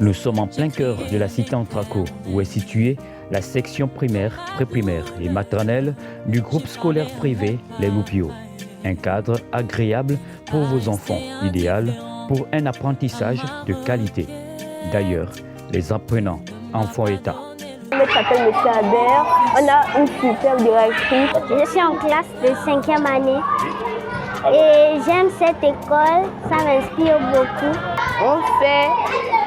Nous sommes en plein cœur de la cité Antraco, où est située la section primaire, préprimaire et maternelle du groupe scolaire privé Les Loupiots. Un cadre agréable pour vos enfants, idéal pour un apprentissage de qualité. D'ailleurs, les apprenants en font état. Je m'appelle M. Albert, on a une super directrice. Je suis en classe de 5e année et j'aime cette école, ça m'inspire beaucoup. On fait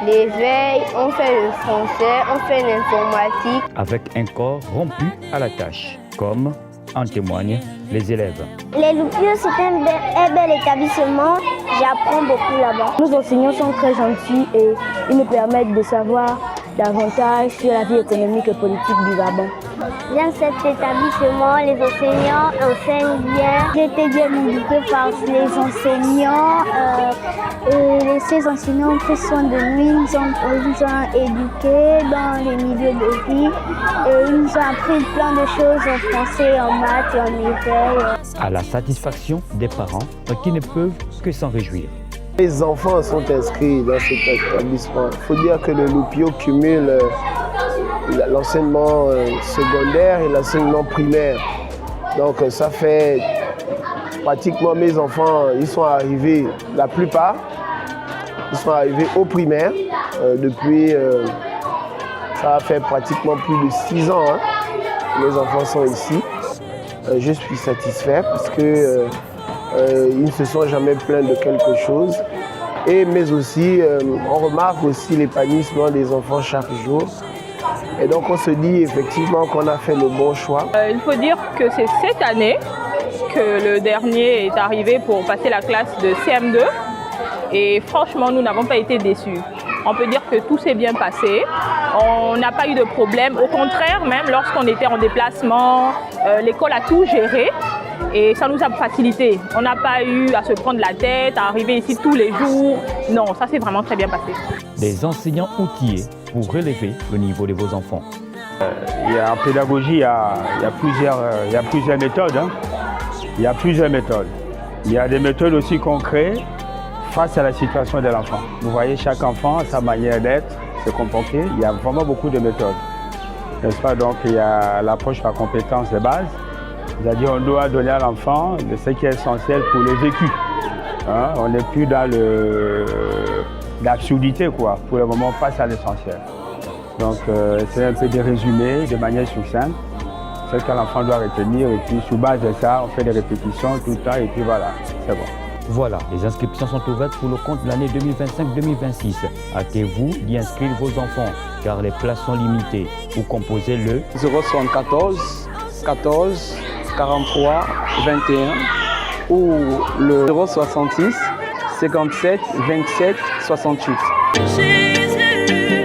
l'éveil, on fait le français, on fait l'informatique. Avec un corps rompu à la tâche, comme en témoignent les élèves. Les Loupiots, c'est un bel établissement, j'apprends beaucoup là-bas. Nos enseignants sont très gentils et ils nous permettent de savoir davantage sur la vie économique et politique du Gabon. J'aime cet établissement, les enseignants enseignent bien. J'ai été bien éduquée par les enseignants et ces enseignants ont pris soin de nous, ils nous ont éduqués dans les milieux de vie et ils nous ont appris plein de choses en français, en maths et en éveil. À la satisfaction des parents qui ne peuvent que s'en réjouir. Les enfants sont inscrits dans cet établissement. Il faut dire que le Loupio cumule l'enseignement secondaire et l'enseignement primaire. Donc ça fait pratiquement mes enfants, ils sont arrivés, la plupart, ils sont arrivés au primaire depuis, ça a fait pratiquement plus de 6 ans. Les enfants sont ici. Je suis satisfait parce que ils ne se sont jamais plaints de quelque chose. Mais aussi, on remarque aussi l'épanouissement des enfants chaque jour. Et donc on se dit effectivement qu'on a fait le bon choix. Il faut dire que c'est cette année que le dernier est arrivé pour passer la classe de CM2. Et franchement, nous n'avons pas été déçus. On peut dire que tout s'est bien passé. On n'a pas eu de problème. Au contraire, même lorsqu'on était en déplacement, l'école a tout géré. Et ça nous a facilité. On n'a pas eu à se prendre la tête, à arriver ici tous les jours. Non, ça s'est vraiment très bien passé. Des enseignants outillés pour relever le niveau de vos enfants. En pédagogie, il y a plusieurs méthodes. Il y a plusieurs méthodes. Il y a des méthodes aussi qu'on crée face à la situation de l'enfant. Vous voyez, chaque enfant a sa manière d'être, se comporter. Il y a vraiment beaucoup de méthodes. N'est-ce pas? Donc, il y a l'approche par compétences de base. C'est-à-dire on doit donner à l'enfant ce qui est essentiel pour le vécu. On n'est plus dans l'absurdité, quoi. Pour le moment, on passe à l'essentiel. Donc c'est un peu des résumés de manière succincte. C'est ce que l'enfant doit retenir et puis sous base de ça, on fait des répétitions tout le temps et puis voilà, c'est bon. Voilà, les inscriptions sont ouvertes pour le compte de l'année 2025-2026. Hâtez-vous d'y inscrire vos enfants car les places sont limitées. Vous composez le 074 14 43 21 ou le 066 57 27 68. Jésus.